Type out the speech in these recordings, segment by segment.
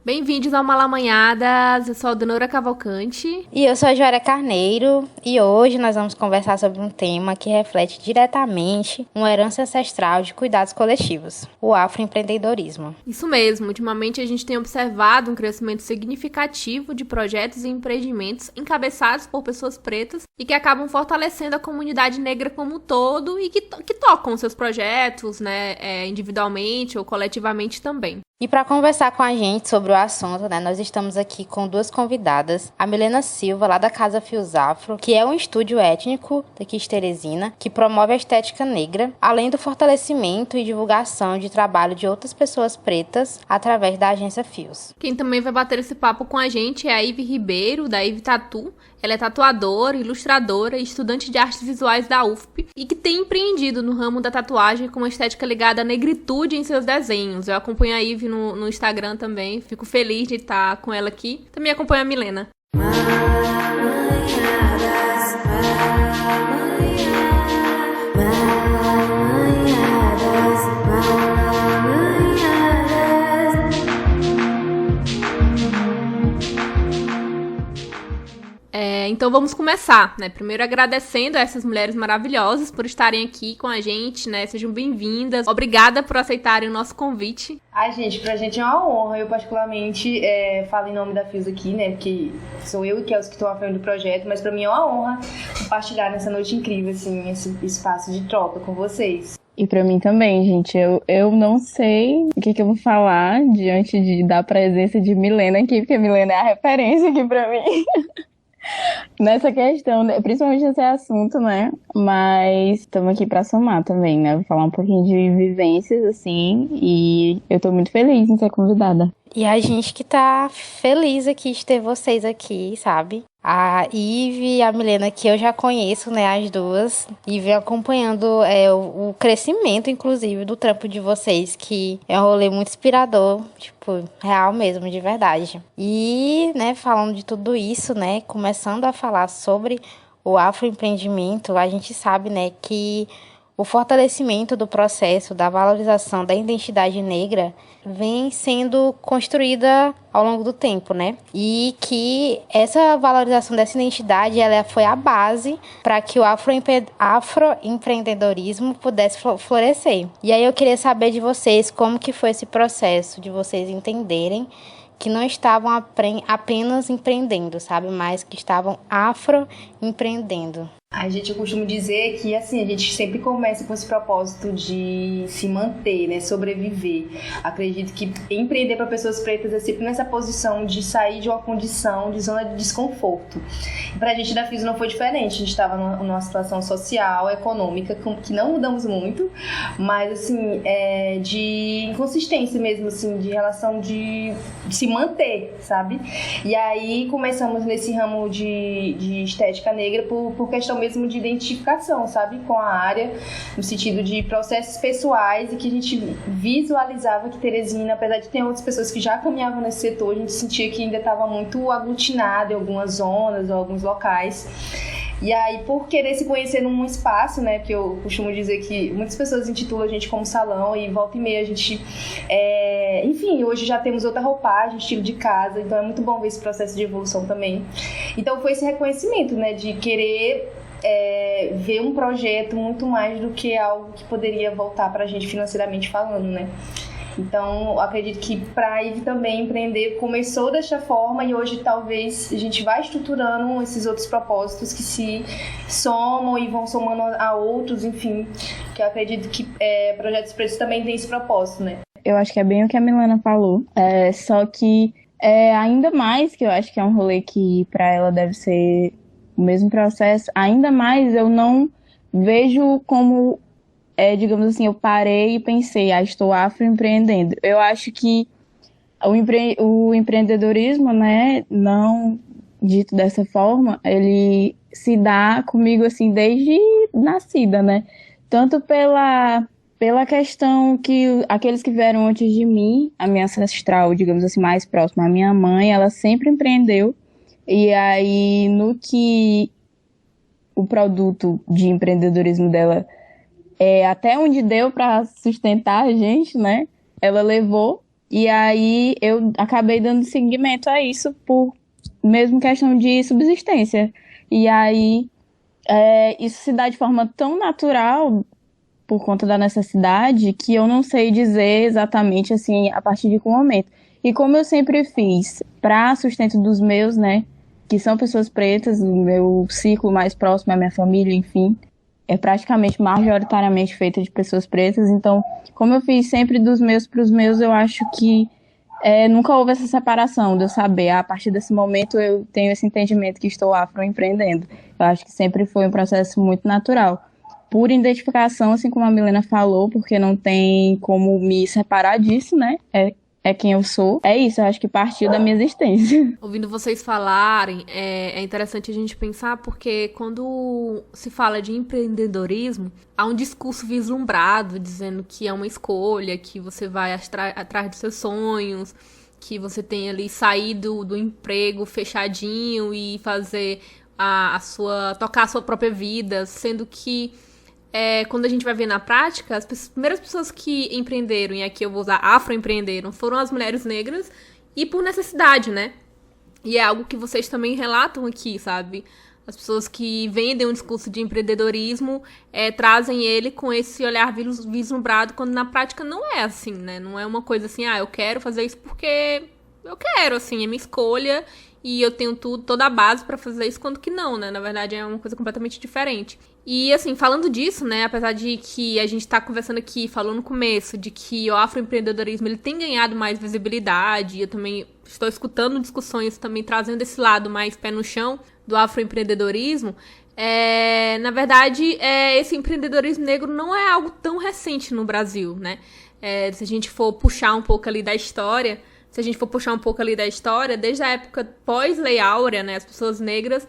Bem-vindos ao Malamanhadas, eu sou a Donora Cavalcante. E eu sou a Joara Carneiro, e hoje nós vamos conversar sobre um tema que reflete diretamente uma herança ancestral de cuidados coletivos, o afroempreendedorismo. Isso mesmo, ultimamente a gente tem observado um crescimento significativo de projetos e empreendimentos encabeçados por pessoas pretas e que acabam fortalecendo a comunidade negra como um todo e que tocam seus projetos, individualmente ou coletivamente também. E para conversar com a gente sobre o assunto, nós estamos aqui com duas convidadas. A Milena Silva, lá da Casa Fios Afro, que é um estúdio étnico daqui de Teresina, que promove a estética negra, além do fortalecimento e divulgação de trabalho de outras pessoas pretas através da agência Fios. Quem também vai bater esse papo com a gente é a Ive Ribeiro, da Ive Tatu. Ela é tatuadora, ilustradora e estudante de artes visuais da UFP e que tem empreendido no ramo da tatuagem com uma estética ligada à negritude em seus desenhos. Eu acompanho a Ive no Instagram também, fico feliz de estar com ela aqui. Também acompanho a Milena. Então vamos começar, Primeiro agradecendo a essas mulheres maravilhosas por estarem aqui com a gente, Sejam bem-vindas. Obrigada por aceitarem o nosso convite. Ai, gente, pra gente é uma honra. Eu particularmente falo em nome da Fios aqui, Porque sou eu e Kels que estou à frente do projeto, mas pra mim é uma honra compartilhar nessa noite incrível, assim, esse espaço de troca com vocês. E pra mim também, gente, eu não sei o que eu vou falar diante da presença de Milena aqui, porque a Milena é a referência aqui pra mim. Nessa questão, principalmente nesse assunto, Mas estamos aqui para somar também, Vou falar um pouquinho de vivências, assim, e eu tô muito feliz em ser convidada. E a gente que tá feliz aqui de ter vocês aqui, sabe? A Ive e a Milena, que eu já conheço, as duas, e venho acompanhando o crescimento, inclusive, do trampo de vocês, que é um rolê muito inspirador, real mesmo, de verdade. E, falando de tudo isso, começando a falar sobre o afroempreendimento, a gente sabe, que o fortalecimento do processo da valorização da identidade negra vem sendo construída ao longo do tempo, E que essa valorização dessa identidade, ela foi a base para que o afroempreendedorismo pudesse florescer. E aí eu queria saber de vocês como que foi esse processo de vocês entenderem que não estavam apenas empreendendo, sabe? Mas que estavam afroempreendendo. Eu costumo dizer que, assim, a gente sempre começa com esse propósito de se manter, sobreviver. Acredito que empreender para pessoas pretas é sempre nessa posição de sair de uma condição de zona de desconforto. E pra gente da Fios não foi diferente. A gente estava numa situação social, econômica, que não mudamos muito, mas, assim, de inconsistência mesmo, assim, de relação de se manter, sabe? E aí começamos nesse ramo de estética negra por questão mesmo de identificação, sabe, com a área, no sentido de processos pessoais, e que a gente visualizava que Teresina, apesar de ter outras pessoas que já caminhavam nesse setor, a gente sentia que ainda estava muito aglutinado em algumas zonas ou alguns locais. E aí, por querer se conhecer num espaço, porque eu costumo dizer que muitas pessoas intitulam a gente como salão, e volta e meia a gente... Enfim, hoje já temos outra roupagem, estilo de casa, então é muito bom ver esse processo de evolução também. Então foi esse reconhecimento, de querer ver um projeto muito mais do que algo que poderia voltar pra gente financeiramente falando, Então, acredito que para a Ive também empreender começou desta forma, e hoje talvez a gente vai estruturando esses outros propósitos que se somam e vão somando a outros, enfim, que eu acredito que Projetos Pretos também tem esse propósito, Eu acho que é bem o que a Milena falou, só que ainda mais, que eu acho que é um rolê que para ela deve ser o mesmo processo, ainda mais eu não vejo como... digamos assim, eu parei e pensei, estou afroempreendendo. Eu acho que o empreendedorismo, não dito dessa forma, ele se dá comigo, assim, desde nascida, Tanto pela questão que aqueles que vieram antes de mim, a minha ancestral, digamos assim, mais próxima, a minha mãe, ela sempre empreendeu. E aí, no que o produto de empreendedorismo dela até onde deu para sustentar a gente, ela levou E aí eu acabei dando seguimento a isso por mesmo questão de subsistência. E aí isso se dá de forma tão natural por conta da necessidade que eu não sei dizer exatamente assim a partir de qual momento. E como eu sempre fiz para sustento dos meus, né, que são pessoas pretas, o meu ciclo mais próximo, a minha família, enfim, é praticamente majoritariamente feita de pessoas pretas. Então, como eu fiz sempre dos meus para os meus, eu acho que nunca houve essa separação de eu saber, a partir desse momento eu tenho esse entendimento que estou afroempreendendo. Eu acho que sempre foi um processo muito natural. Por identificação, assim como a Milena falou, porque não tem como me separar disso, né? É quem eu sou. É isso, eu acho que partiu da minha existência. Ouvindo vocês falarem, é interessante a gente pensar, porque quando se fala de empreendedorismo, há um discurso vislumbrado dizendo que é uma escolha, que você vai atrás dos seus sonhos, que você tem ali saído do emprego fechadinho e fazer tocar a sua própria vida, sendo que quando a gente vai ver na prática, as primeiras pessoas que empreenderam, e aqui eu vou usar afroempreenderam, foram as mulheres negras e por necessidade, né? E é algo que vocês também relatam aqui, sabe? As pessoas que vendem um discurso de empreendedorismo trazem ele com esse olhar vislumbrado, quando na prática não é assim, né? Não é uma coisa assim, eu quero fazer isso porque eu quero, assim, é minha escolha e eu tenho toda a base pra fazer isso, quando que não, né? Na verdade é uma coisa completamente diferente. E, assim, falando disso, né, apesar de que a gente tá conversando aqui, falou no começo, de que o afroempreendedorismo, ele tem ganhado mais visibilidade, eu também estou escutando discussões também trazendo esse lado mais pé no chão do afroempreendedorismo, na verdade, esse empreendedorismo negro não é algo tão recente no Brasil, né? Se a gente for puxar um pouco ali da história, desde a época pós-Lei Áurea, né, as pessoas negras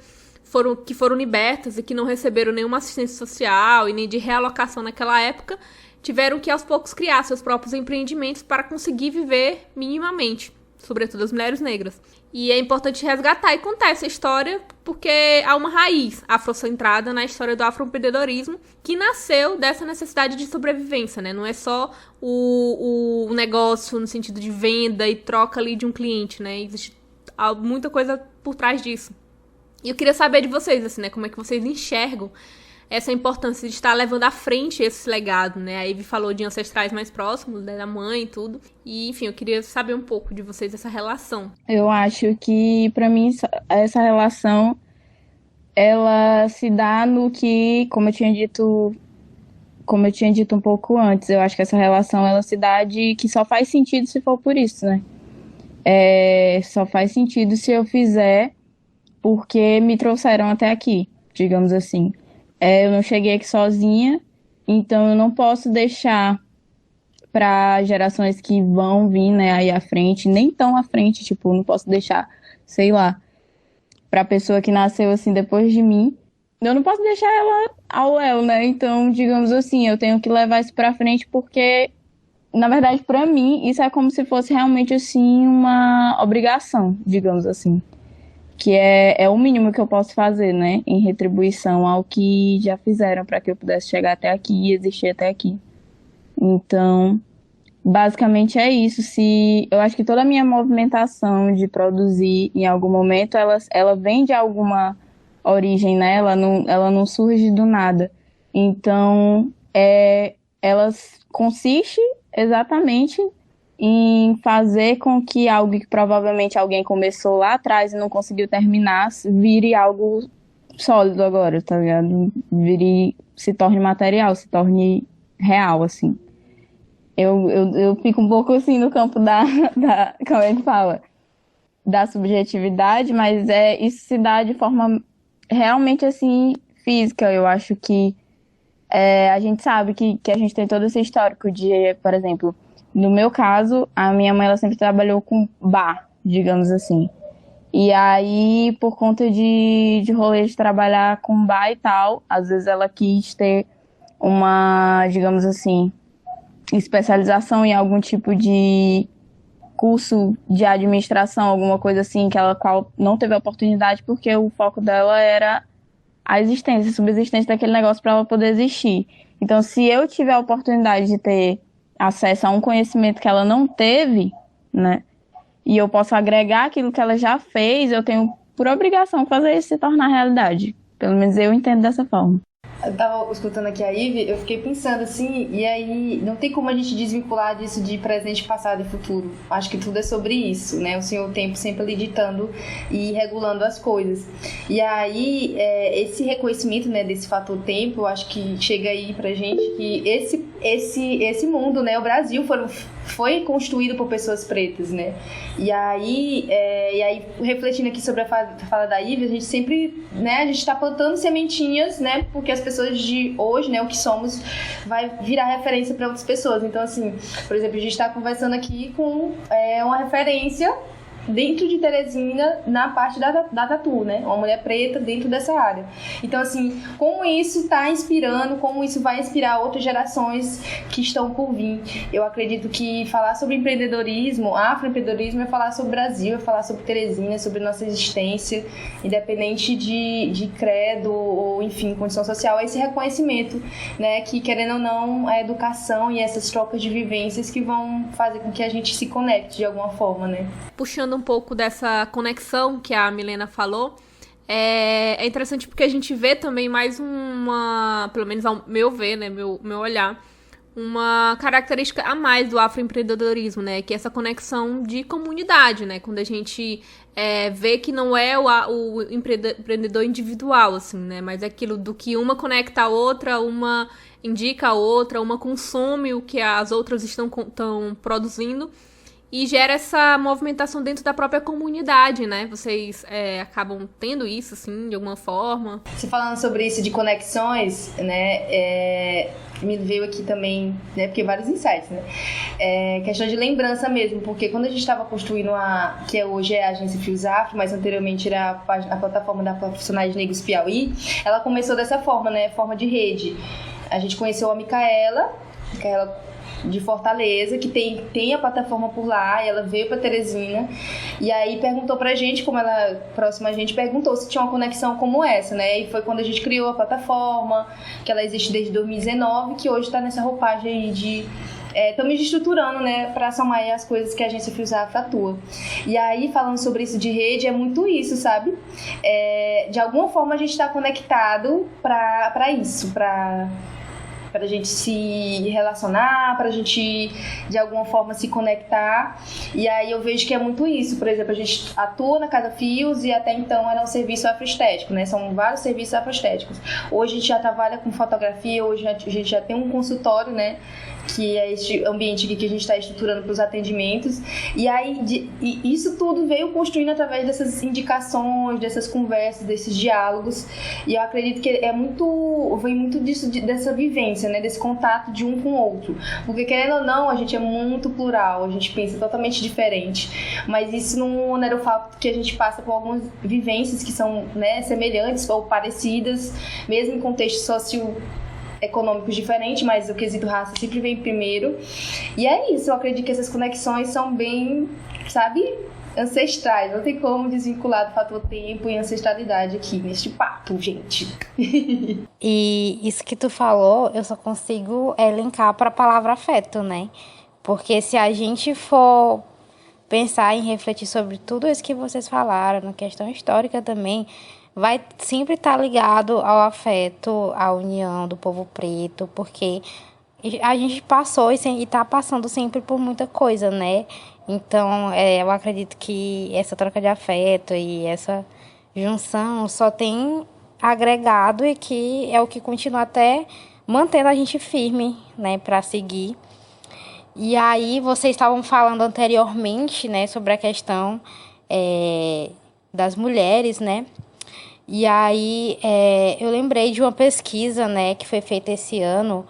que foram libertas e que não receberam nenhuma assistência social e nem de realocação naquela época, tiveram que aos poucos criar seus próprios empreendimentos para conseguir viver minimamente, sobretudo as mulheres negras. E é importante resgatar e contar essa história, porque há uma raiz afrocentrada na história do afroempreendedorismo que nasceu dessa necessidade de sobrevivência, né? Não é só o negócio no sentido de venda e troca ali de um cliente, né? Existe muita coisa por trás disso. E eu queria saber de vocês, assim, né? Como é que vocês enxergam essa importância de estar levando à frente esse legado, né? A Ivy falou de ancestrais mais próximos, né? Da mãe e tudo. E, enfim, eu queria saber um pouco de vocês, essa relação. Eu acho que, pra mim, essa relação, ela se dá no que, como eu tinha dito um pouco antes, eu acho que essa relação, ela se dá de que só faz sentido se for por isso, né? Só faz sentido se eu fizer porque me trouxeram até aqui, digamos assim. Eu não cheguei aqui sozinha, então eu não posso deixar para gerações que vão vir, né, aí à frente, nem tão à frente, tipo, não posso deixar, sei lá, para a pessoa que nasceu assim depois de mim, eu não posso deixar ela ao léu, né? Então, digamos assim, eu tenho que levar isso para frente porque, na verdade, para mim, isso é como se fosse realmente assim uma obrigação, digamos assim. Que é o mínimo que eu posso fazer, né, em retribuição ao que já fizeram para que eu pudesse chegar até aqui e existir até aqui. Então, basicamente é isso. Eu acho que toda a minha movimentação de produzir, em algum momento, ela vem de alguma origem, né, ela não surge do nada. Então, ela consiste exatamente em fazer com que algo que provavelmente alguém começou lá atrás e não conseguiu terminar vire algo sólido agora, tá ligado? Se torne material, se torne real, assim. Eu fico um pouco assim no campo como é que fala? Da subjetividade, mas isso se dá de forma realmente assim física. Eu acho que a gente sabe que a gente tem todo esse histórico de, por exemplo, no meu caso, a minha mãe ela sempre trabalhou com bar, digamos assim. E aí, por conta de rolê de trabalhar com bar e tal, às vezes ela quis ter uma, digamos assim, especialização em algum tipo de curso de administração, alguma coisa assim, que ela qual não teve a oportunidade porque o foco dela era a existência, a subsistência daquele negócio para ela poder existir. Então, se eu tiver a oportunidade de ter acesso a um conhecimento que ela não teve, né? E eu posso agregar aquilo que ela já fez, eu tenho por obrigação fazer isso se tornar realidade. Pelo menos eu entendo dessa forma. Eu tava escutando aqui a Ivy, eu fiquei pensando assim, e aí não tem como a gente desvincular disso de presente, passado e futuro. Acho que tudo é sobre isso, né? O Senhor Tempo sempre ali ditando e regulando as coisas. E aí, esse reconhecimento, né, desse fator tempo, eu acho que chega aí pra gente que esse mundo, né, o Brasil foi construído por pessoas pretas, né? E aí refletindo aqui sobre a fala da Ivy, a gente sempre, né, a gente tá plantando sementinhas, né, porque as pessoas de hoje, né, o que somos, vai virar referência para outras pessoas. Então, assim, por exemplo, a gente está conversando aqui com uma referência dentro de Teresina na parte da tatu, né? Uma mulher preta dentro dessa área. Então, assim, como isso está inspirando, como isso vai inspirar outras gerações que estão por vir. Eu acredito que falar sobre empreendedorismo, afroempreendedorismo, é falar sobre o Brasil, é falar sobre Teresina, sobre nossa existência, independente de credo ou, enfim, condição social, é esse reconhecimento, né? Que, querendo ou não, a educação e essas trocas de vivências que vão fazer com que a gente se conecte de alguma forma, né? Puxando um pouco dessa conexão que a Milena falou, é interessante porque a gente vê também mais uma, pelo menos ao meu ver, né, meu olhar, uma característica a mais do afroempreendedorismo, né, que é essa conexão de comunidade, né, quando a gente vê que não é o empreendedor individual, assim, né, mas é aquilo do que uma conecta a outra, uma indica a outra, uma consome o que as outras estão produzindo, e gera essa movimentação dentro da própria comunidade, né? Vocês acabam tendo isso, assim, de alguma forma? Você falando sobre isso de conexões, né? Me veio aqui também, né? Porque vários insights, né? Questão de lembrança mesmo, porque quando a gente estava construindo que hoje é a agência Fios Afro, mas anteriormente era a plataforma da Profissionais Negros Piauí, ela começou dessa forma, né? Forma de rede. A gente conheceu a Micaela de Fortaleza, que tem a plataforma por lá, e ela veio para Teresina, e aí perguntou pra gente, como ela próxima a gente, perguntou se tinha uma conexão como essa, né, e foi quando a gente criou a plataforma, que ela existe desde 2019, que hoje tá nessa roupagem aí de estamos estruturando, né, para somar aí as coisas que a agência Fios Afro atua. E aí, falando sobre isso de rede, é muito isso, sabe? De alguma forma a gente está conectado para isso, para a gente se relacionar, para a gente de alguma forma se conectar. E aí eu vejo que é muito isso. Por exemplo, a gente atua na Casa Fios e até então era um serviço afroestético, né? São vários serviços afroestéticos. Hoje a gente já trabalha com fotografia, hoje a gente já tem um consultório, né? Que é este ambiente aqui que a gente está estruturando para os atendimentos. E aí, isso tudo veio construindo através dessas indicações, dessas conversas, desses diálogos. E eu acredito que vem muito disso, dessa vivência, né? Desse contato de um com o outro. Porque, querendo ou não, a gente é muito plural, a gente pensa totalmente diferente. Mas isso não onera o fato que a gente passa por algumas vivências que são, né, semelhantes ou parecidas, mesmo em contexto socioeconômicos diferentes, mas o quesito raça sempre vem primeiro. E é isso, eu acredito que essas conexões são bem, sabe, ancestrais. Não tem como desvincular do fator tempo e ancestralidade aqui neste papo, gente. E isso que tu falou, eu só consigo linkar para a palavra afeto, né? Porque se a gente for pensar em refletir sobre tudo isso que vocês falaram, na questão histórica também, vai sempre estar ligado ao afeto, à união do povo preto, porque a gente passou e está passando sempre por muita coisa, né? Então, eu acredito que essa troca de afeto e essa junção só tem agregado e que é o que continua até mantendo a gente firme, né, para seguir. E aí, vocês estavam falando anteriormente, né, sobre a questão das mulheres, né? E aí, eu lembrei de uma pesquisa, né, que foi feita esse ano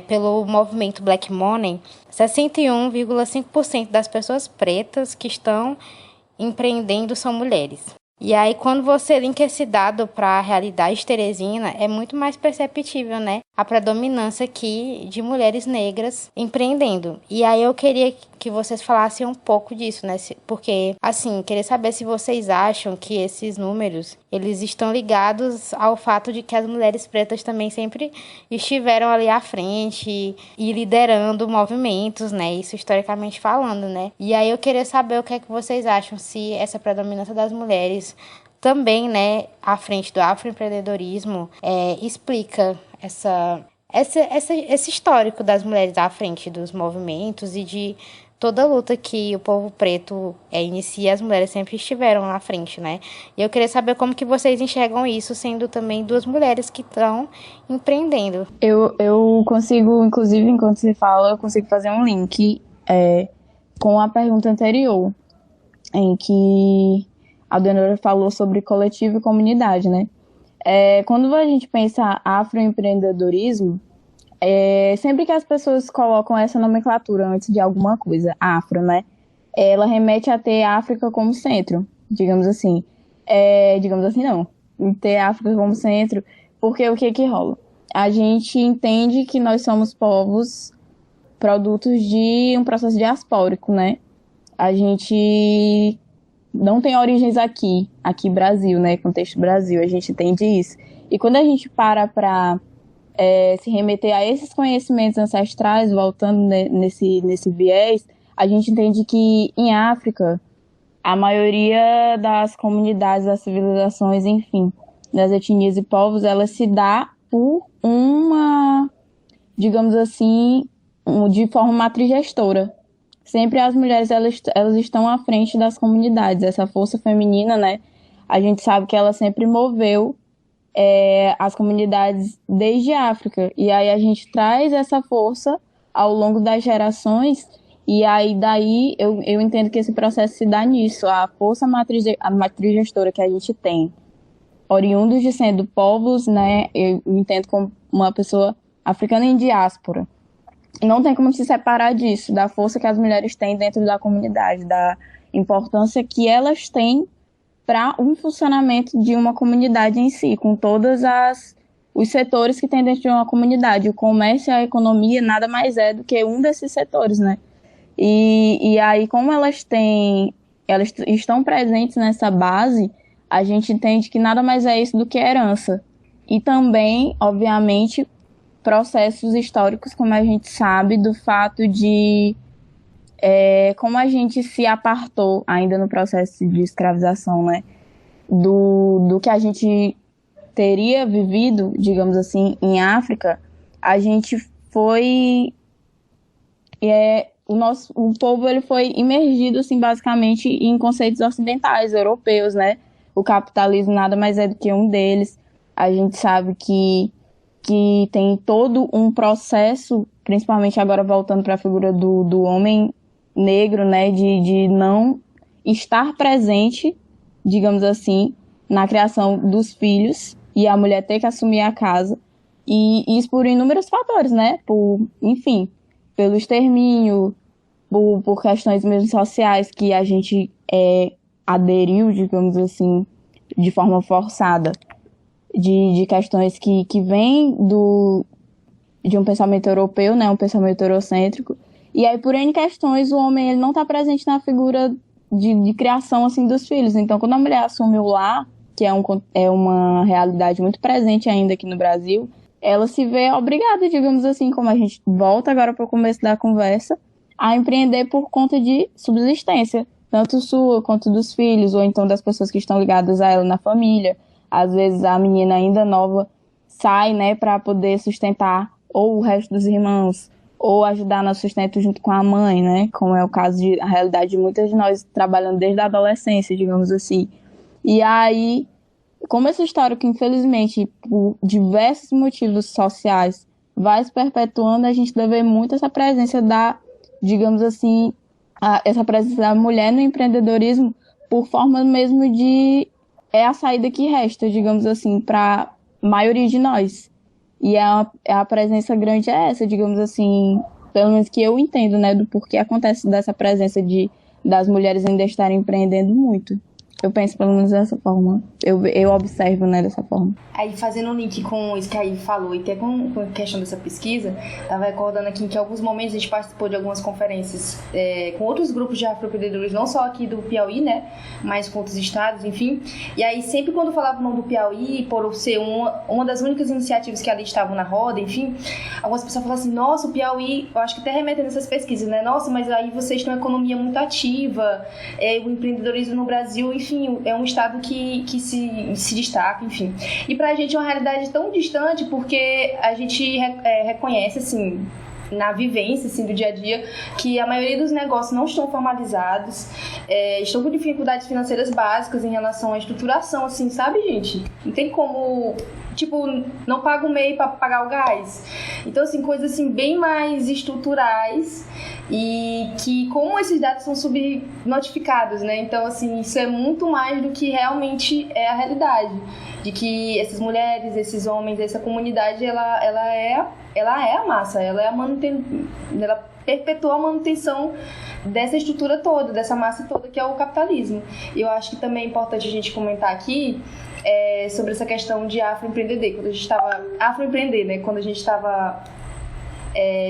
pelo movimento Black Money. 61,5% das pessoas pretas que estão empreendendo são mulheres. E aí, quando você linka esse dado para a realidade de Teresina, é muito mais perceptível, né, a predominância aqui de mulheres negras empreendendo. E aí eu queria que vocês falassem um pouco disso, né? Porque, assim, queria saber se vocês acham que esses números, eles estão ligados ao fato de que as mulheres pretas também sempre estiveram ali à frente e liderando movimentos, né? Isso historicamente falando, né? E aí eu queria saber o que é que vocês acham, se essa predominância das mulheres também, né, à frente do afroempreendedorismo, explica esse histórico das mulheres à frente dos movimentos e de toda a luta que o povo preto inicia, as mulheres sempre estiveram à frente, né? E eu queria saber como que vocês enxergam isso, sendo também duas mulheres que estão empreendendo. Eu consigo, inclusive, enquanto você fala, eu consigo fazer um link com a pergunta anterior, em que a Dona falou sobre coletivo e comunidade, né? Quando a gente pensa afroempreendedorismo, sempre que as pessoas colocam essa nomenclatura antes de alguma coisa, afro, né? Ela remete a ter África como centro, digamos assim. Digamos assim, não. Ter África como centro, porque o que rola? A gente entende que nós somos povos produtos de um processo diaspórico, né? A gente não tem origens aqui Brasil, né? Contexto Brasil, a gente entende isso. E quando a gente para se remeter a esses conhecimentos ancestrais, voltando nesse viés, a gente entende que em África, a maioria das comunidades, das civilizações, enfim, das etnias e povos, ela se dá por uma, digamos assim, de forma matrigestora. Sempre as mulheres elas estão à frente das comunidades. Essa força feminina, né? A gente sabe que ela sempre moveu as comunidades desde a África. E aí a gente traz essa força ao longo das gerações. E aí daí eu entendo que esse processo se dá nisso. A força matrigestora que a gente tem, oriundos de sendo povos, né? Eu entendo como uma pessoa africana em diáspora. Não tem como se separar disso, da força que as mulheres têm dentro da comunidade, da importância que elas têm para um funcionamento de uma comunidade em si, com todos os setores que tem dentro de uma comunidade. O comércio e a economia nada mais é do que um desses setores, né? E aí, como elas estão presentes nessa base, a gente entende que nada mais é isso do que herança. E também, obviamente, processos históricos, como a gente sabe, do fato de como a gente se apartou ainda no processo de escravização, né, do que a gente teria vivido, digamos assim, em África. A gente foi o povo ele foi imergido assim basicamente em conceitos ocidentais, europeus, né? O capitalismo nada mais é do que um deles. A gente sabe que tem todo um processo, principalmente agora voltando para a figura do homem negro, né, de não estar presente, digamos assim, na criação dos filhos, e a mulher ter que assumir a casa, e isso por inúmeros fatores, né, pelo extermínio, por questões mesmo sociais que a gente aderiu, digamos assim, de forma forçada, de questões que vêm de um pensamento europeu, né, um pensamento eurocêntrico. E aí, por N questões, o homem ele não está presente na figura de criação assim, dos filhos. Então, quando a mulher assume o lar, que é uma realidade muito presente ainda aqui no Brasil, ela se vê obrigada, digamos assim, como a gente volta agora para o começo da conversa, a empreender por conta de subsistência, tanto sua quanto dos filhos, ou então das pessoas que estão ligadas a ela na família. Às vezes a menina ainda nova sai, né, para poder sustentar ou o resto dos irmãos, ou ajudar no sustento junto com a mãe, né, como é o caso a realidade de muitas de nós trabalhando desde a adolescência, digamos assim. E aí, como essa história que infelizmente por diversos motivos sociais vai se perpetuando, a gente deve muito essa presença digamos assim, essa presença da mulher no empreendedorismo por forma mesmo a saída que resta, digamos assim, para a maioria de nós. E a presença grande é essa, digamos assim, pelo menos que eu entendo, né, do porquê acontece dessa presença das mulheres ainda estarem empreendendo muito. Eu penso pelo menos dessa forma. Eu observo, né, dessa forma. Aí, fazendo um link com isso que a Ivy falou, e até com a questão dessa pesquisa, estava recordando aqui que em alguns momentos a gente participou de algumas conferências com outros grupos de afroempreendedores, não só aqui do Piauí, né, mas com outros estados, enfim. E aí, sempre quando falava o nome do Piauí, por ser uma das únicas iniciativas que ali estavam na roda, enfim, algumas pessoas falavam assim, nossa, o Piauí, eu acho que até remetendo essas pesquisas, né, nossa, mas aí vocês têm uma economia muito ativa, o empreendedorismo no Brasil, enfim, é um estado que se destaca, enfim. E pra gente é uma realidade tão distante porque a gente reconhece, assim, na vivência, assim, do dia a dia, que a maioria dos negócios não estão formalizados, estão com dificuldades financeiras básicas em relação à estruturação, assim, sabe, gente? Não tem como... Tipo, não paga o MEI para pagar o gás. Então, assim, coisas assim bem mais estruturais e que, como esses dados são subnotificados, né? Então, assim, isso é muito mais do que realmente é a realidade. De que essas mulheres, esses homens, essa comunidade, ela é a massa, ela perpetua a manutenção dessa estrutura toda, dessa massa toda que é o capitalismo. E eu acho que também é importante a gente comentar aqui sobre essa questão de afroempreender, quando a gente estava afroempreender, né? Quando a gente estava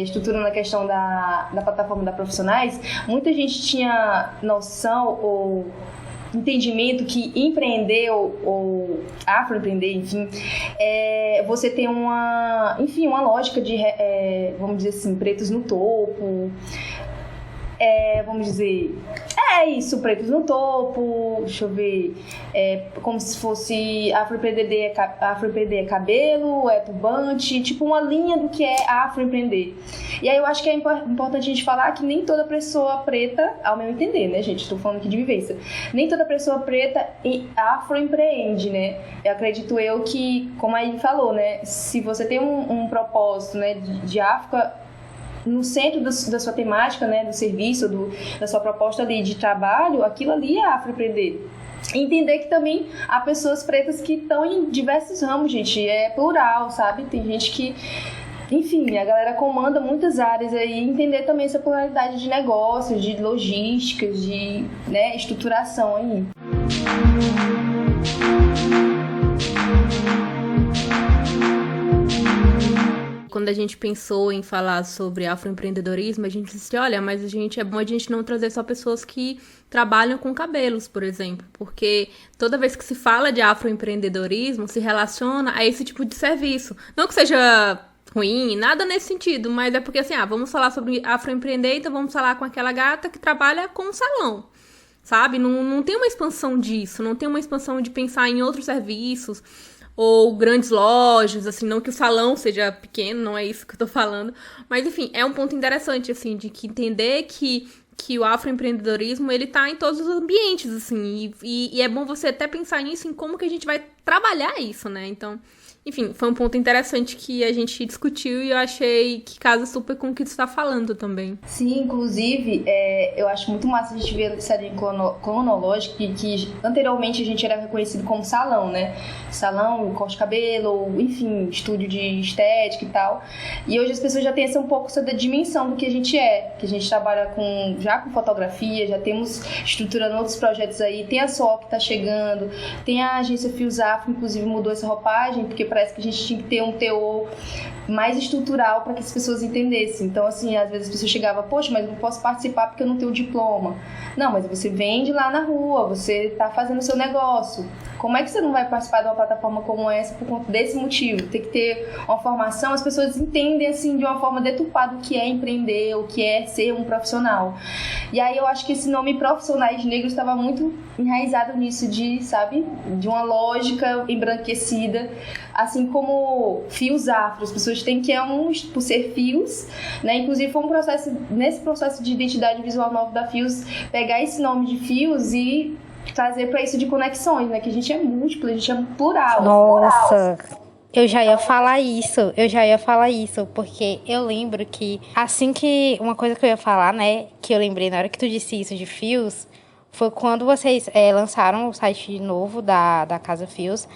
estruturando a questão da plataforma da Profissionais, muita gente tinha noção ou entendimento que empreender ou afroempreender, enfim, você tem uma lógica de, vamos dizer assim, pretos no topo, vamos dizer, isso, pretos no topo, deixa eu ver, como se fosse afroempreender é cabelo, é turbante, tipo uma linha do que é afroempreender. E aí eu acho que é importante a gente falar que nem toda pessoa preta, ao meu entender, né, gente, estou falando aqui de vivência, nem toda pessoa preta afroempreende, né, eu acredito que, como a Ivy falou, né, se você tem um propósito, né, de África no centro da sua temática, né, do serviço, da sua proposta ali de trabalho, aquilo ali é afroempreender. Entender que também há pessoas pretas que estão em diversos ramos, gente, é plural, sabe? Tem gente que, enfim, a galera comanda muitas áreas aí, entender também essa pluralidade de negócios, de logísticas, de, né, estruturação aí. Quando a gente pensou em falar sobre afroempreendedorismo, a gente disse, olha, mas é bom a gente não trazer só pessoas que trabalham com cabelos, por exemplo, porque toda vez que se fala de afroempreendedorismo, se relaciona a esse tipo de serviço. Não que seja ruim, nada nesse sentido, mas é porque assim, vamos falar sobre afroempreender, então vamos falar com aquela gata que trabalha com um salão, sabe? Não tem uma expansão disso, não tem uma expansão de pensar em outros serviços, ou grandes lojas, assim, não que o salão seja pequeno, não é isso que eu tô falando, mas enfim, é um ponto interessante, assim, de que entender que o afroempreendedorismo, ele tá em todos os ambientes, assim, e é bom você até pensar nisso, em como que a gente vai trabalhar isso, né, então, enfim, foi um ponto interessante que a gente discutiu e eu achei que casa super com o que tu está falando também. Sim, inclusive, eu acho muito massa a gente ver essa linha cronológica que anteriormente a gente era reconhecido como salão, né? Salão, corte de cabelo, enfim, estúdio de estética e tal. E hoje as pessoas já têm um pouco essa dimensão do que a gente que a gente trabalha já com fotografia, já temos estruturando outros projetos aí, tem a SOC que tá chegando, tem a agência Fios Afro, inclusive mudou essa roupagem, porque parece que a gente tinha que ter um teor mais estrutural para que as pessoas entendessem. Então, assim, às vezes as pessoas chegavam, poxa, mas eu não posso participar porque eu não tenho diploma. Não, mas você vende lá na rua, você está fazendo o seu negócio. Como é que você não vai participar de uma plataforma como essa por conta desse motivo? Tem que ter uma formação, as pessoas entendem, assim, de uma forma deturpada o que é empreender, o que é ser um profissional. E aí eu acho que esse nome Profissionais Negros estava muito enraizado nisso de uma lógica embranquecida, assim como fios afro, as pessoas têm que por ser fios, né? Inclusive foi nesse processo de identidade visual novo da Fios, pegar esse nome de fios e trazer para isso de conexões, né? Que a gente é múltiplo, a gente é plural. Nossa, eu já ia falar isso, porque eu lembro que uma coisa que eu ia falar, né, que eu lembrei na hora que tu disse isso de fios, foi quando vocês lançaram o site novo da Casa Fios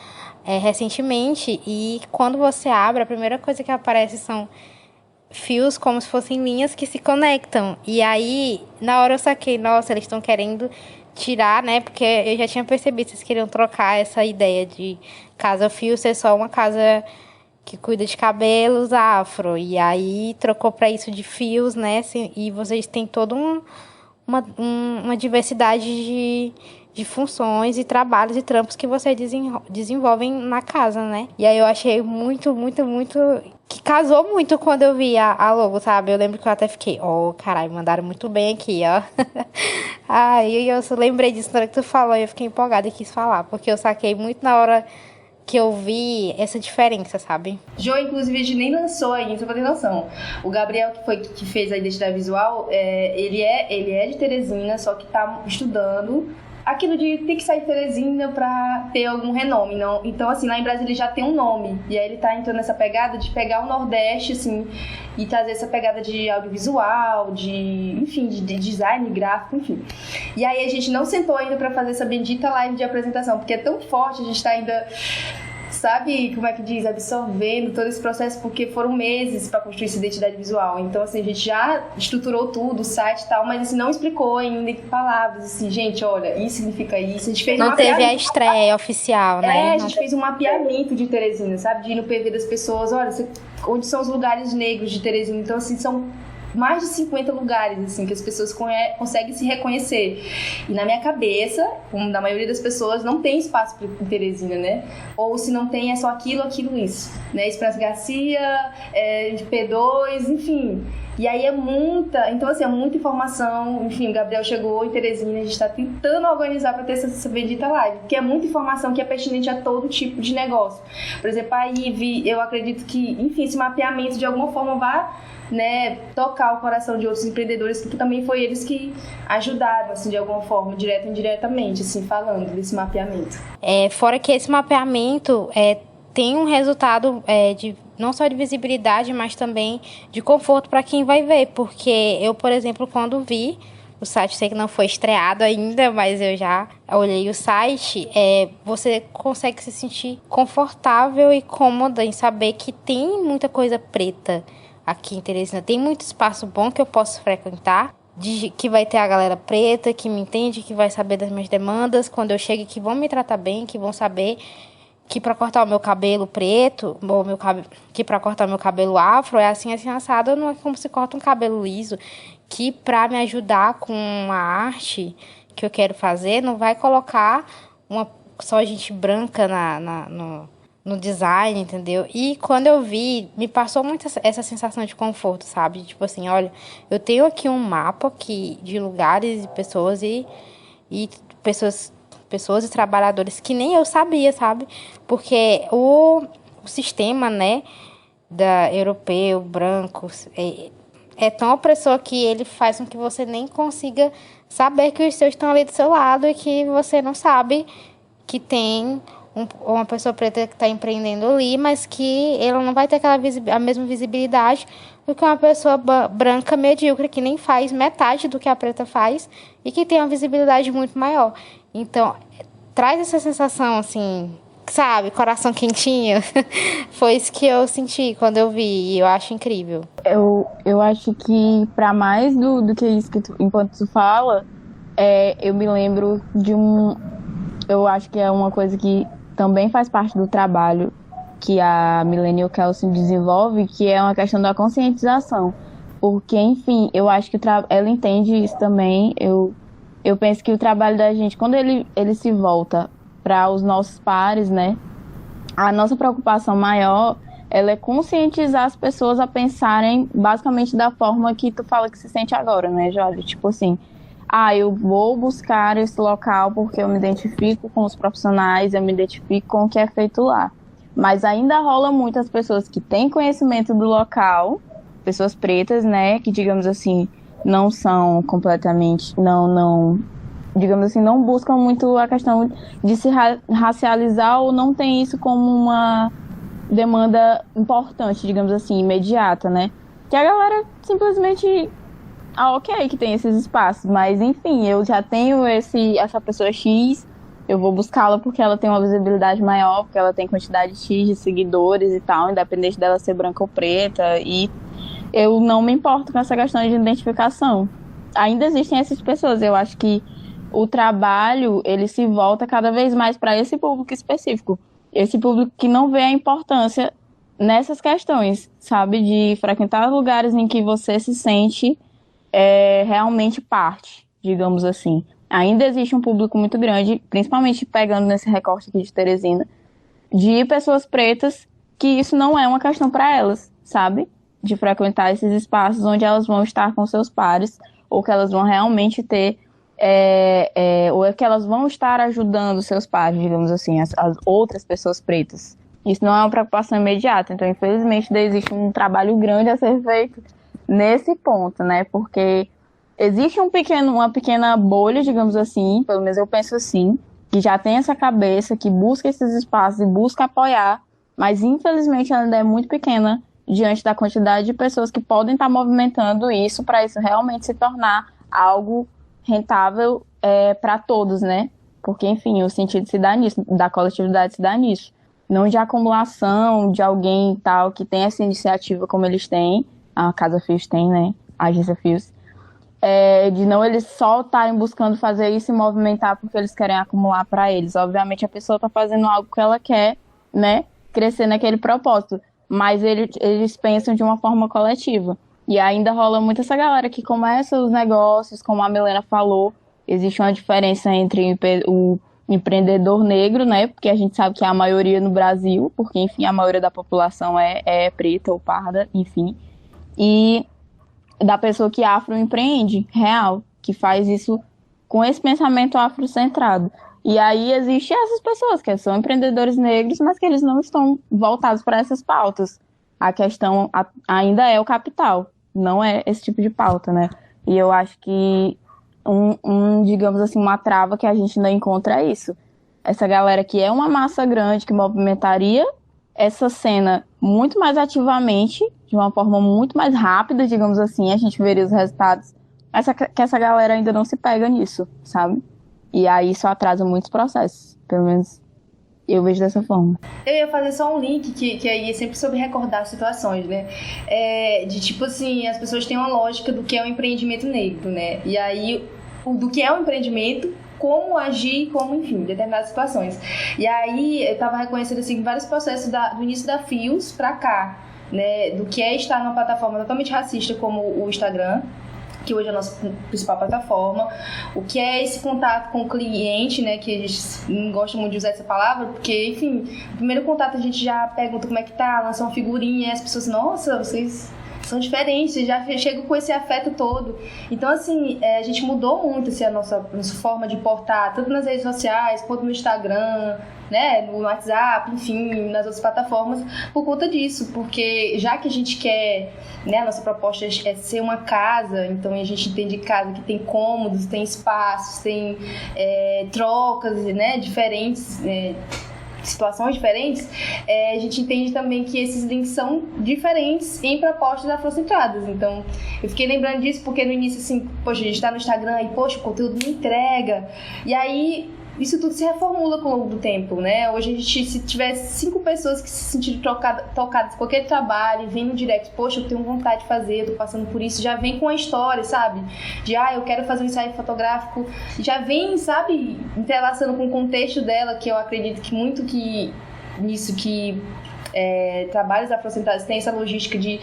recentemente, e quando você abre, a primeira coisa que aparece são fios como se fossem linhas que se conectam. E aí, na hora eu saquei, nossa, eles estão querendo tirar, né? Porque eu já tinha percebido que vocês queriam trocar essa ideia de Casa Fio ser só uma casa que cuida de cabelos afro. E aí trocou para isso de fios, né? E vocês têm toda uma diversidade de funções e trabalhos e trampos que vocês desenvolvem na casa, né? E aí eu achei muito, muito, muito... que casou muito quando eu vi a logo, sabe? Eu lembro que eu até fiquei, caralho, mandaram muito bem aqui, ó. Aí eu lembrei disso na hora que tu falou e eu fiquei empolgada e quis falar, porque eu saquei muito na hora que eu vi essa diferença, sabe? Jo, inclusive, a gente nem lançou ainda, só pra ter noção. O Gabriel, que fez a identidade visual, ele é de Teresina, só que tá estudando aquilo de tem que sair de Teresina pra ter algum renome. Não? Então, assim, lá em Brasília ele já tem um nome. E aí ele tá entrando nessa pegada de pegar o Nordeste, assim, e trazer essa pegada de audiovisual, enfim, de design gráfico, enfim. E aí a gente não sentou ainda pra fazer essa bendita live de apresentação, porque é tão forte, a gente tá ainda... sabe, como é que diz, absorvendo todo esse processo, porque foram meses para construir essa identidade visual. Então, assim, a gente já estruturou tudo, o site e tal, mas assim, não explicou ainda em palavras, assim, gente, olha, isso significa isso. A gente fez não teve a estreia oficial, né? A gente fez um mapeamento de Teresina, sabe, de ir no PV das pessoas, olha, onde são os lugares negros de Teresina. Então, assim, são mais de 50 lugares, assim, que as pessoas conseguem se reconhecer. E na minha cabeça, como na maioria das pessoas, não tem espaço para Teresina, né? Ou se não tem, é só aquilo, isso, né? Esperança Garcia, P2, enfim. E aí é muita informação. Enfim, o Gabriel chegou em Teresina, a gente está tentando organizar para ter essa bendita live, porque é muita informação que é pertinente a todo tipo de negócio. Por exemplo, a IVE, eu acredito que, enfim, esse mapeamento de alguma forma vai, né, tocar o coração de outros empreendedores, porque também foi eles que ajudaram, assim, de alguma forma, direta ou indiretamente, assim, falando desse mapeamento. Fora que esse mapeamento tem um resultado de não só de visibilidade, mas também de conforto para quem vai ver, porque eu, por exemplo, quando vi o site, sei que não foi estreado ainda, mas eu já olhei o site, você consegue se sentir confortável e cômoda em saber que tem muita coisa preta aqui em Teresina, tem muito espaço bom que eu posso frequentar, que vai ter a galera preta, que me entende, que vai saber das minhas demandas, quando eu chego, que vão me tratar bem, que vão saber que para cortar o meu cabelo preto, ou que para cortar o meu cabelo afro, é assim assado, não é como se corta um cabelo liso, que para me ajudar com a arte que eu quero fazer, não vai colocar só gente branca no design, entendeu? E quando eu vi, me passou muito essa sensação de conforto, sabe? Tipo assim, olha, eu tenho aqui um mapa de lugares e pessoas e pessoas e trabalhadores que nem eu sabia, sabe? Porque o sistema, né, europeu, branco, é tão opressor que ele faz com que você nem consiga saber que os seus estão ali do seu lado e que você não sabe que tem uma pessoa preta que está empreendendo ali, mas que ela não vai ter a mesma visibilidade do que uma pessoa branca medíocre que nem faz metade do que a preta faz e que tem uma visibilidade muito maior. Então, traz essa sensação, assim, sabe, coração quentinho. Foi isso que eu senti quando eu vi, e eu acho incrível. Eu acho que, para mais do que isso que enquanto tu fala, eu me lembro de eu acho que é uma coisa que também faz parte do trabalho que a Millennial Kelsey desenvolve, que é uma questão da conscientização. Porque, enfim, eu acho que ela entende isso também. Eu penso que o trabalho da gente, quando ele se volta para os nossos pares, né, a nossa preocupação maior, ela é conscientizar as pessoas a pensarem basicamente da forma que tu fala que se sente agora, né, Jorge? Tipo assim, eu vou buscar esse local porque eu me identifico com os profissionais, eu me identifico com o que é feito lá. Mas ainda rola muitas pessoas que têm conhecimento do local, pessoas pretas, né, que, digamos assim, não são completamente, digamos assim, não buscam muito a questão de se racializar ou não tem isso como uma demanda importante, digamos assim, imediata, né? Que a galera simplesmente, ok, que tem esses espaços, mas enfim, eu já tenho essa pessoa X, eu vou buscá-la porque ela tem uma visibilidade maior, porque ela tem quantidade X de seguidores e tal, independente dela ser branca ou preta, e eu não me importo com essa questão de identificação. Ainda existem essas pessoas, eu acho que o trabalho, ele se volta cada vez mais para esse público específico. Esse público que não vê a importância nessas questões, sabe? De frequentar lugares em que você se sente realmente parte, digamos assim. Ainda existe um público muito grande, principalmente pegando nesse recorte aqui de Teresina, de pessoas pretas que isso não é uma questão para elas, sabe? De frequentar esses espaços onde elas vão estar com seus pares, ou que elas vão realmente ter, ou que elas vão estar ajudando seus pares, digamos assim, as outras pessoas pretas. Isso não é uma preocupação imediata, então infelizmente existe um trabalho grande a ser feito nesse ponto, né? Porque existe uma pequena bolha, digamos assim, pelo menos eu penso assim, que já tem essa cabeça, que busca esses espaços e busca apoiar, mas infelizmente ela ainda é muito pequena diante da quantidade de pessoas que podem estar movimentando isso para isso realmente se tornar algo rentável para todos, né? Porque, enfim, o sentido se dá nisso, da coletividade se dá nisso. Não de acumulação de alguém tal que tem essa iniciativa como eles têm, a Casa Fios tem, né? A Agência Fios. De não eles só estarem buscando fazer isso e movimentar porque eles querem acumular para eles. Obviamente a pessoa está fazendo algo que ela quer, né? Crescer naquele propósito. Mas eles pensam de uma forma coletiva. E ainda rola muito essa galera que começa os negócios, como a Milena falou, existe uma diferença entre o empreendedor negro, né? Porque a gente sabe que é a maioria no Brasil, porque, enfim, a maioria da população é preta ou parda, enfim. E da pessoa que afroempreende, real, que faz isso com esse pensamento afrocentrado. E aí existem essas pessoas que são empreendedores negros, mas que eles não estão voltados para essas pautas. A questão ainda é o capital, não é esse tipo de pauta, né? E eu acho que digamos assim, uma trava que a gente ainda encontra é isso. Essa galera que é uma massa grande que movimentaria essa cena muito mais ativamente, de uma forma muito mais rápida, digamos assim, a gente veria os resultados, mas que essa galera ainda não se pega nisso, sabe? E aí isso atrasa muitos processos, pelo menos eu vejo dessa forma. Eu ia fazer só um link, que aí é sempre sobre recordar situações, né? De tipo assim, as pessoas têm uma lógica do que é o empreendimento negro, né? E aí, do que é o empreendimento, como agir, como, enfim, em determinadas situações. E aí, eu tava reconhecendo, assim, vários processos do início da Fios pra cá, né? Do que é estar numa plataforma totalmente racista como o Instagram, que hoje é a nossa principal plataforma, o que é esse contato com o cliente, né, que a gente não gosta muito de usar essa palavra, porque, enfim, no primeiro contato a gente já pergunta como é que tá, lança uma figurinha, e as pessoas, nossa, vocês são diferentes, já chegam com esse afeto todo. Então, assim, a gente mudou muito assim, a nossa forma de portar, tanto nas redes sociais, quanto no Instagram, né, no WhatsApp, enfim, nas outras plataformas, por conta disso, porque já que a gente quer, né, a nossa proposta é ser uma casa, então a gente entende casa que tem cômodos, tem espaços, tem trocas, né, diferentes, situações diferentes, a gente entende também que esses links são diferentes em propostas afrocentradas. Então, eu fiquei lembrando disso porque no início, assim, poxa, a gente tá no Instagram e, poxa, o conteúdo não entrega. E aí, isso tudo se reformula com o longo do tempo, né? Hoje a gente, se tiver 5 pessoas que se sentiram tocadas com aquele trabalho, vem no direct, poxa, eu tenho vontade de fazer, eu tô passando por isso, já vem com a história, sabe? De, eu quero fazer um ensaio fotográfico, já vem, sabe, entrelaçando com o contexto dela, que eu acredito que muito que nisso que trabalhos afrocentrados têm essa logística de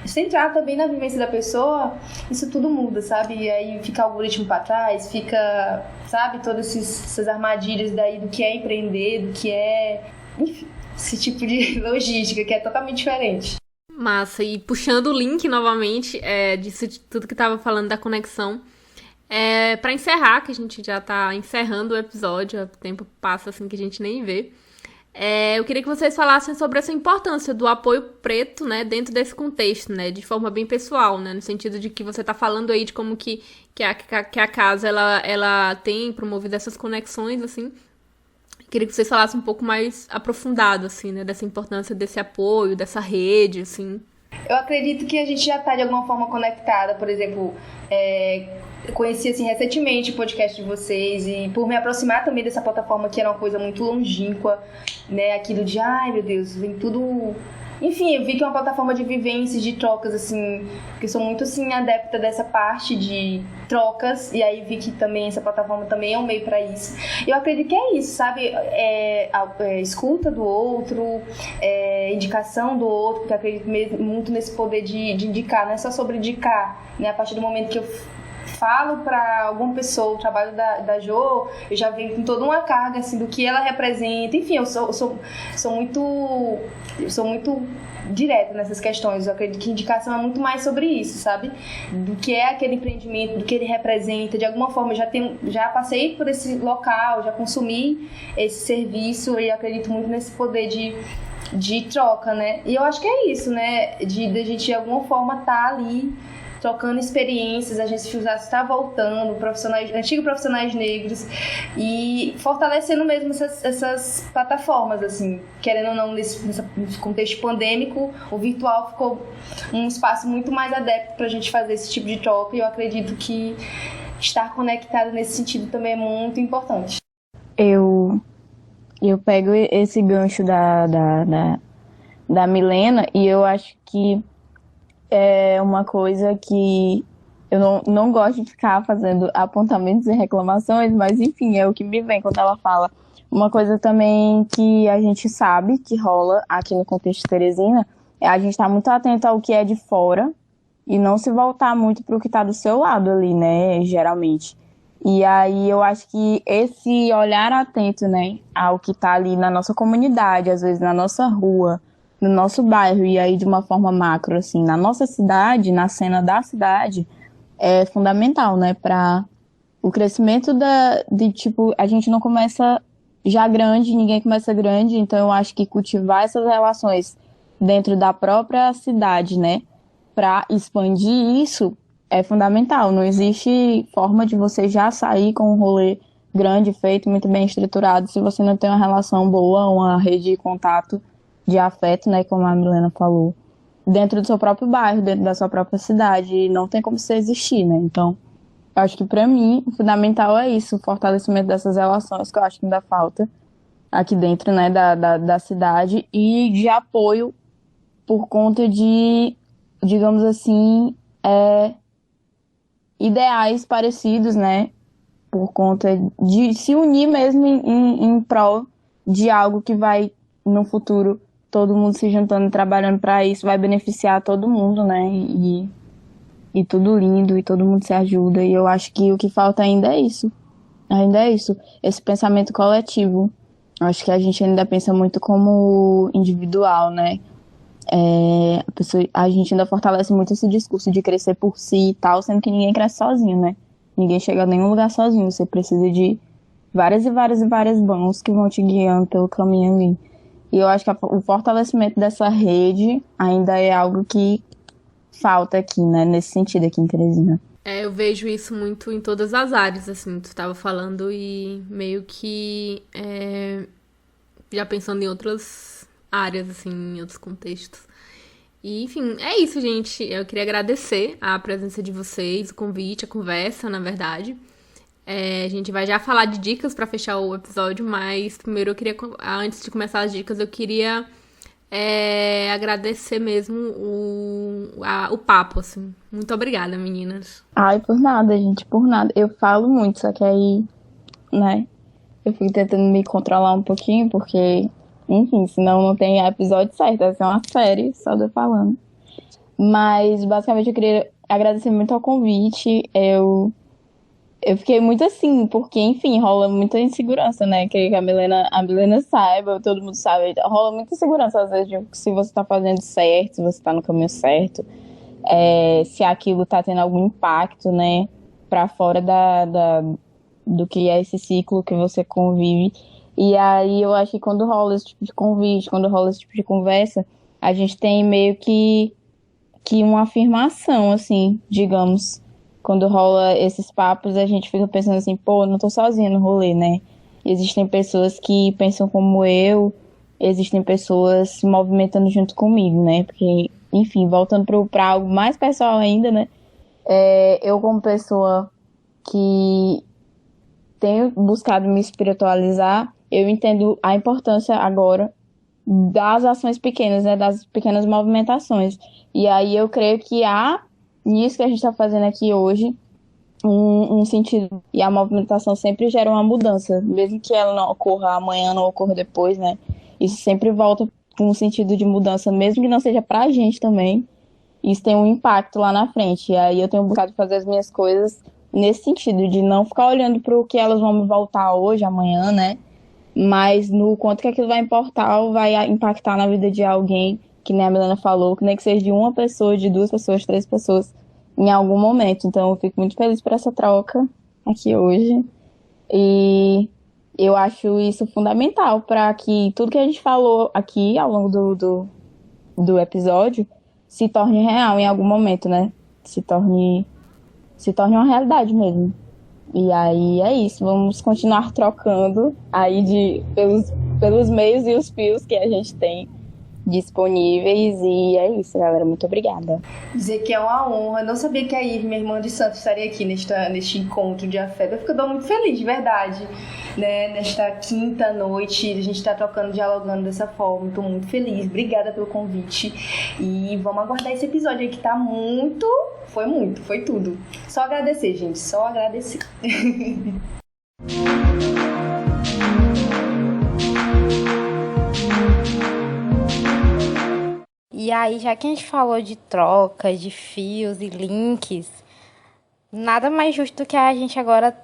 centrar também na vivência da pessoa, isso tudo muda, sabe? E aí fica o algoritmo para trás, fica, sabe, todas essas armadilhas daí do que é empreender, do que é, enfim, esse tipo de logística que é totalmente diferente. Massa, e puxando o link novamente, disso de tudo que tava falando da conexão, para encerrar, que a gente já tá encerrando o episódio, o tempo passa assim que a gente nem vê. Eu queria que vocês falassem sobre essa importância do apoio preto, né, dentro desse contexto, né, de forma bem pessoal, né, no sentido de que você está falando aí de como que a casa, ela tem promovido essas conexões, assim. Queria que vocês falassem um pouco mais aprofundado, assim, né, dessa importância desse apoio, dessa rede, assim. Eu acredito que a gente já está de alguma forma conectada, por exemplo, eu conheci assim, recentemente o podcast de vocês e por me aproximar também dessa plataforma que era uma coisa muito longínqua, né, aquilo de, ai meu Deus, vem tudo Enfim, eu vi que é uma plataforma de vivências, de trocas, assim, que eu sou muito, assim, adepta dessa parte de trocas, e aí vi que também essa plataforma também é um meio para isso. Eu acredito que é isso, sabe? Escuta do outro, indicação do outro, porque eu acredito muito nesse poder de indicar, não é só sobre indicar, né? A partir do momento que eu falo para alguma pessoa o trabalho da Jo, eu já venho com toda uma carga assim do que ela representa. Enfim, eu sou muito direta nessas questões. Eu acredito que indicação é muito mais sobre isso, sabe? Do que é aquele empreendimento, do que ele representa. De alguma forma, eu já passei por esse local, já consumi esse serviço, e eu acredito muito nesse poder de troca, né? E eu acho que é isso, né? De a gente de alguma forma estar ali trocando experiências. A gente está voltando, antigos profissionais negros, e fortalecendo mesmo essas plataformas, assim, querendo ou não, nesse contexto pandêmico, o virtual ficou um espaço muito mais adepto para a gente fazer esse tipo de troca, e eu acredito que estar conectado nesse sentido também é muito importante. Eu pego esse gancho da Milena, e eu acho que é uma coisa que eu não gosto de ficar fazendo apontamentos e reclamações, mas enfim, é o que me vem quando ela fala. Uma coisa também que a gente sabe que rola aqui no contexto Teresina é a gente estar muito atento ao que é de fora e não se voltar muito para o que está do seu lado ali, né, geralmente. E aí eu acho que esse olhar atento, né, ao que está ali na nossa comunidade, às vezes na nossa rua, no nosso bairro, e aí de uma forma macro, assim, na nossa cidade, na cena da cidade, é fundamental, né, para o crescimento tipo, a gente não começa já grande, ninguém começa grande, então eu acho que cultivar essas relações dentro da própria cidade, né, para expandir isso é fundamental. Não existe forma de você já sair com um rolê grande, feito, muito bem estruturado, se você não tem uma relação boa, uma rede de contato, de afeto, né, como a Milena falou, dentro do seu próprio bairro, dentro da sua própria cidade, e não tem como você existir, né? Então, eu acho que para mim, o fundamental é isso, o fortalecimento dessas relações, que eu acho que ainda falta aqui dentro, né, da cidade, e de apoio por conta de, digamos assim, ideais parecidos, né, por conta de se unir mesmo em prol de algo que vai, no futuro, todo mundo se juntando e trabalhando para isso, vai beneficiar todo mundo, né? E tudo lindo, e todo mundo se ajuda. E eu acho que o que falta ainda é isso. Ainda é isso. Esse pensamento coletivo. Eu acho que a gente ainda pensa muito como individual, né? A gente ainda fortalece muito esse discurso de crescer por si e tal, sendo que ninguém cresce sozinho, né? Ninguém chega a nenhum lugar sozinho. Você precisa de várias e várias e várias mãos que vão te guiando pelo caminho ali. E eu acho que o fortalecimento dessa rede ainda é algo que falta aqui, né? Nesse sentido aqui em Teresina. Eu vejo isso muito em todas as áreas, assim, tu estava falando, e meio que já pensando em outras áreas, assim, em outros contextos. E, enfim, é isso, gente. Eu queria agradecer a presença de vocês, o convite, a conversa, na verdade. A gente vai já falar de dicas para fechar o episódio, mas primeiro antes de começar as dicas, eu queria agradecer mesmo o papo, assim. Muito obrigada, meninas. Ai, por nada, gente, por nada. Eu falo muito, só que aí, né, eu fico tentando me controlar um pouquinho, porque, enfim, senão não tem episódio certo, vai ser uma série só de eu falando. Mas, basicamente, eu queria agradecer muito ao convite. Eu fiquei muito assim, porque, enfim, rola muita insegurança, né? Que a Milena saiba, todo mundo sabe. Rola muita insegurança, às vezes, de se você tá fazendo certo, se você tá no caminho certo, se aquilo tá tendo algum impacto, né? Pra fora do que é esse ciclo que você convive. E aí, eu acho que quando rola esse tipo de convite, quando rola esse tipo de conversa, a gente tem meio que uma afirmação, assim, digamos. Quando rola esses papos, a gente fica pensando assim, pô, não tô sozinha no rolê, né? Existem pessoas que pensam como eu, existem pessoas se movimentando junto comigo, né? Porque, enfim, voltando pra algo mais pessoal ainda, né? Eu, como pessoa que tenho buscado me espiritualizar, eu entendo a importância agora das ações pequenas, né, das pequenas movimentações. E aí eu creio que há, nisso que a gente está fazendo aqui hoje, um sentido. E a movimentação sempre gera uma mudança, mesmo que ela não ocorra amanhã, não ocorra depois, né? Isso sempre volta com um sentido de mudança, mesmo que não seja pra gente também. Isso tem um impacto lá na frente. E aí eu tenho buscado fazer as minhas coisas nesse sentido, de não ficar olhando para o que elas vão me voltar hoje, amanhã, né? Mas no quanto que aquilo vai importar ou vai impactar na vida de alguém, que nem a Milena falou, que nem que seja de uma pessoa, de duas pessoas, três pessoas, em algum momento. Então eu fico muito feliz por essa troca aqui hoje. E eu acho isso fundamental para que tudo que a gente falou aqui ao longo do episódio se torne real em algum momento, né? Se torne uma realidade mesmo. E aí é isso, vamos continuar trocando aí pelos meios e os fios que a gente tem disponíveis. E é isso, galera. Muito obrigada. Dizer que é uma honra. Não sabia que a Ive, minha irmã de santo, estaria aqui neste encontro de afeto. Eu fico muito feliz, de verdade. Né? Nesta quinta noite, a gente está trocando, dialogando dessa forma. Estou muito feliz. Obrigada pelo convite. E vamos aguardar esse episódio aí que tá muito... Foi tudo. Só agradecer, gente. Só agradecer. E aí, já que a gente falou de troca, de fios e links, nada mais justo do que a gente agora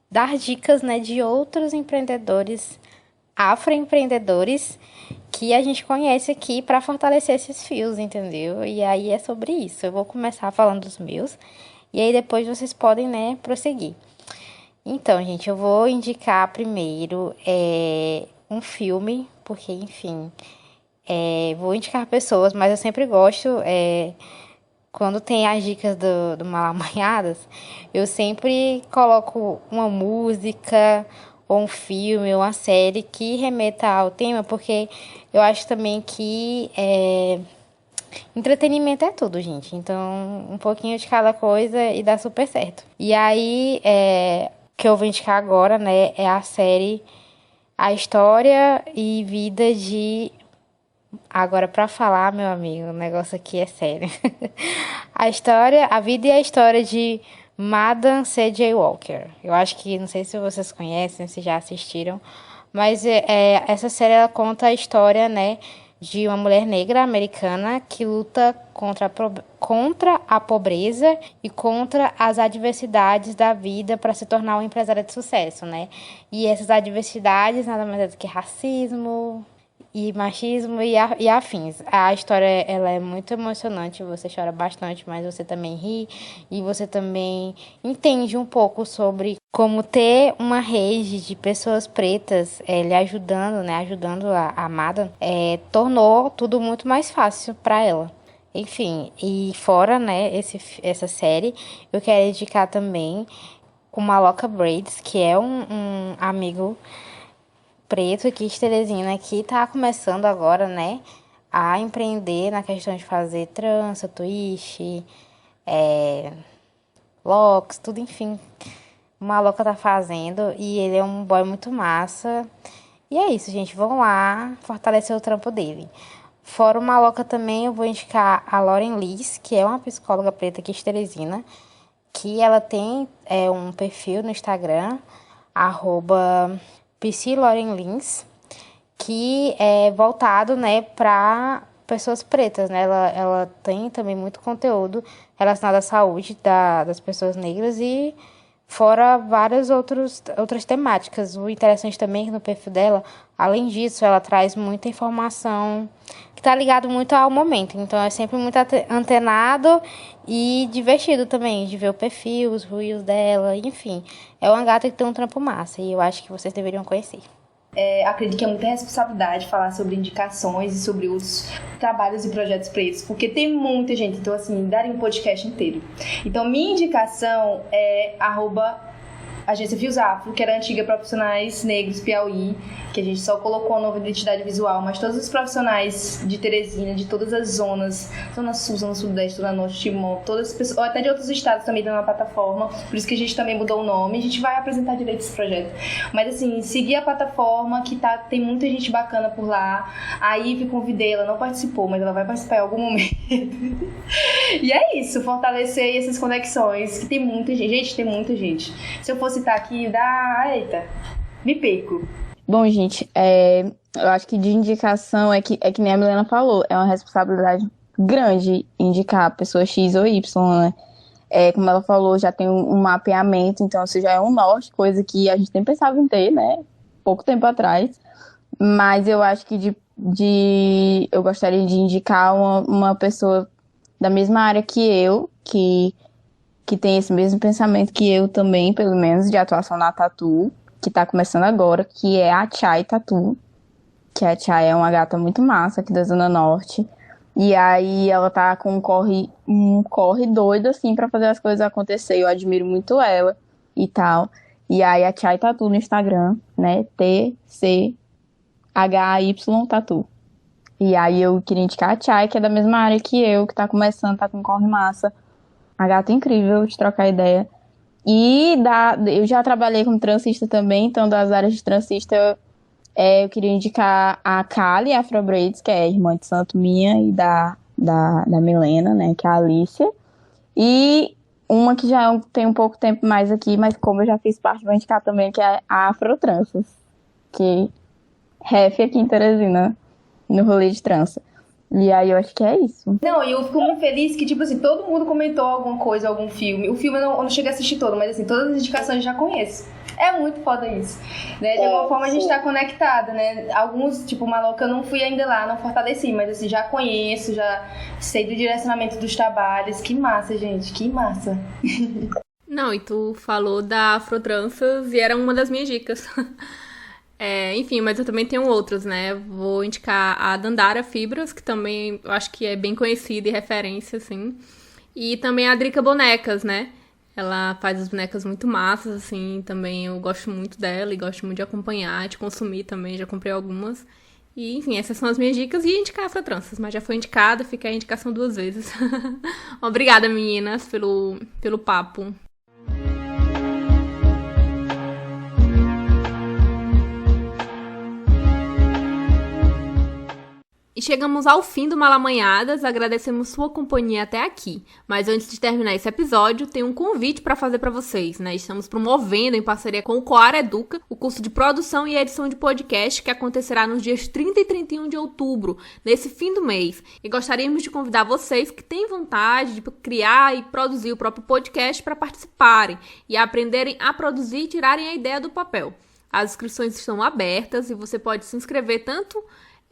dar dicas, né, de outros empreendedores, afroempreendedores, que a gente conhece aqui para fortalecer esses fios, entendeu? E aí é sobre isso. Eu vou começar falando dos meus, e aí depois vocês podem, né, prosseguir. Então, gente, eu vou indicar primeiro um filme, porque, enfim... vou indicar pessoas, mas eu sempre gosto, quando tem as dicas do Malamanhadas, eu sempre coloco uma música, ou um filme, ou uma série que remeta ao tema, porque eu acho também que entretenimento é tudo, gente. Então, um pouquinho de cada coisa e dá super certo. E aí, que eu vou indicar agora, né, é a série A História e Vida de... Agora, pra falar, meu amigo, o negócio aqui é sério. A vida e a história de Madam C.J. Walker. Eu acho que, não sei se vocês conhecem, se já assistiram, mas essa série ela conta a história, né, de uma mulher negra americana que luta contra a pobreza e contra as adversidades da vida para se tornar uma empresária de sucesso, né? E essas adversidades nada mais é do que racismo... e machismo e afins. A história ela é muito emocionante, você chora bastante, mas você também ri e você também entende um pouco sobre como ter uma rede de pessoas pretas lhe ajudando, né, ajudando a amada, tornou tudo muito mais fácil para ela. Enfim, e fora, né, essa série, eu quero indicar também o Maloca Braids, que é um amigo preto aqui de Teresina, que tá começando agora, né, a empreender na questão de fazer trança, twist, locks, tudo, enfim. O Maloca tá fazendo e ele é um boy muito massa. E é isso, gente, vão lá fortalecer o trampo dele. Fora o Maloca também, eu vou indicar a Lauren Liz, que é uma psicóloga preta aqui de Teresina, que ela tem um perfil no Instagram, @PsyLaurenLins, que é voltado, né, para pessoas pretas, né? Ela tem também muito conteúdo relacionado à saúde das pessoas negras e fora várias outras temáticas. O interessante também é que no perfil dela, além disso, ela traz muita informação que está ligado muito ao momento. Então é sempre muito antenado e divertido também de ver o perfil, os reels dela, enfim. É uma gata que tem um trampo massa e eu acho que vocês deveriam conhecer. Acredito que é muita responsabilidade falar sobre indicações e sobre outros trabalhos e projetos pretos, porque tem muita gente, então assim, darem um podcast inteiro. Então minha indicação é @Agência Fios Afro, que era a antiga Profissionais Negros Piauí, que a gente só colocou a nova identidade visual, mas todos os profissionais de Teresina, de todas as zonas, Zona Sul, Zona Sudeste, Zona Norte, Timon, todas as pessoas, ou até de outros estados também estão na plataforma, por isso que a gente também mudou o nome, a gente vai apresentar direito esse projeto. Mas assim, seguir a plataforma, que tem muita gente bacana por lá. A Ivy, convidei, ela não participou, mas ela vai participar em algum momento. E é isso, fortalecer essas conexões, que tem muita gente. Gente, tem muita gente. Se eu fosse citar aqui, eita, me perco. Bom, gente, eu acho que de indicação é que nem a Milena falou, é uma responsabilidade grande indicar a pessoa X ou Y, né? Como ela falou, já tem um mapeamento, então isso já é um norte, coisa que a gente nem pensava em ter, né? Pouco tempo atrás. Mas eu acho que eu gostaria de indicar uma pessoa da mesma área que eu, que tem esse mesmo pensamento que eu também, pelo menos, de atuação na Tatu, que tá começando agora, que é a Chai Tatu. Que a Chai é uma gata muito massa aqui da Zona Norte. E aí ela tá com um corre doido, assim, pra fazer as coisas acontecer. Eu admiro muito ela e tal. E aí a Chai Tatu no Instagram, né? TCHY Tatu. E aí eu queria indicar a Chai, que é da mesma área que eu, que tá começando, tá com corre massa. A gata é incrível, de trocar ideia. E eu já trabalhei como transista também, então das áreas de transista eu queria indicar a Kali Afrobraids, que é irmã de santo minha e da Milena, né, que é a Alicia. E uma que já tem um pouco tempo mais aqui, mas como eu já fiz parte, vou indicar também, que é a Afrotranças, que ref aqui em Teresina, no rolê de trança. E aí eu acho que é isso. Não, e eu fico muito feliz que, tipo assim, todo mundo comentou alguma coisa, algum filme. O filme eu não cheguei a assistir todo, mas assim, todas as indicações eu já conheço. É muito foda isso, né? De alguma forma a gente tá conectada, né? Alguns, tipo, Maloca, eu não fui ainda lá, não fortaleci, mas assim, já conheço, já sei do direcionamento dos trabalhos. Que massa, gente, que massa. Não, e tu falou da Afrotranças e era uma das minhas dicas. Enfim, mas eu também tenho outros, né? Vou indicar a Dandara Fibras, que também eu acho que é bem conhecida e referência, assim. E também a Drica Bonecas, né? Ela faz as bonecas muito massas, assim, também eu gosto muito dela e gosto muito de acompanhar, de consumir também, já comprei algumas. E, enfim, essas são as minhas dicas. E indicar Afrotranças, mas já foi indicada, fica a indicação 2 vezes. Obrigada, meninas, pelo papo. E chegamos ao fim do Malamanhadas, agradecemos sua companhia até aqui. Mas antes de terminar esse episódio, tenho um convite para fazer para vocês, né? Estamos promovendo, em parceria com o Coara Educa, o curso de produção e edição de podcast que acontecerá nos dias 30 e 31 de outubro, nesse fim do mês. E gostaríamos de convidar vocês que têm vontade de criar e produzir o próprio podcast para participarem e aprenderem a produzir e tirarem a ideia do papel. As inscrições estão abertas e você pode se inscrever tanto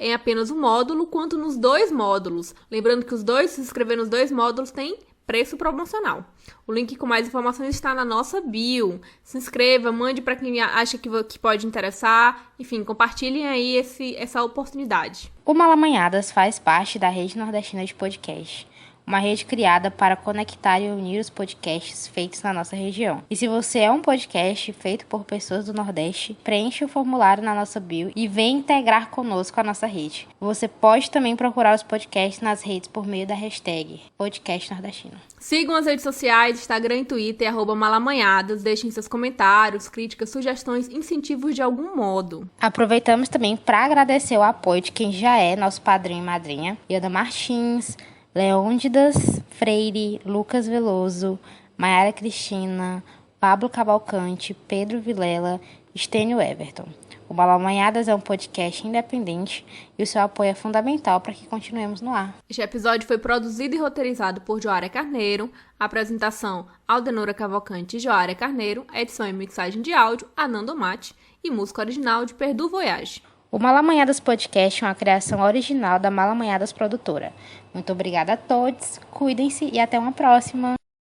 em apenas um módulo, quanto nos 2 módulos. Lembrando que se inscrever nos 2 módulos tem preço promocional. O link com mais informações está na nossa bio. Se inscreva, mande para quem acha que pode interessar. Enfim, compartilhem aí essa oportunidade. O Malamanhadas faz parte da Rede Nordestina de Podcast, uma rede criada para conectar e unir os podcasts feitos na nossa região. E se você é um podcast feito por pessoas do Nordeste, preencha o formulário na nossa bio e vem integrar conosco a nossa rede. Você pode também procurar os podcasts nas redes por meio da hashtag Podcast Nordestino. Sigam as redes sociais, Instagram e Twitter, @malamanhadas, deixem seus comentários, críticas, sugestões, incentivos de algum modo. Aproveitamos também para agradecer o apoio de quem já é nosso padrinho e madrinha, Iana Martins, Leônidas Freire, Lucas Veloso, Maiara Cristina, Pablo Cavalcante, Pedro Vilela, Estênio Everton. O Malamanhadas é um podcast independente e o seu apoio é fundamental para que continuemos no ar. Este episódio foi produzido e roteirizado por Joária Carneiro, apresentação Aldenora Cavalcante e Joária Carneiro, edição e mixagem de áudio Anando Mate e música original de Perdu Voyage. O Malamanhadas Podcast é uma criação original da Malamanhadas Produtora. Muito obrigada a todos, cuidem-se e até uma próxima!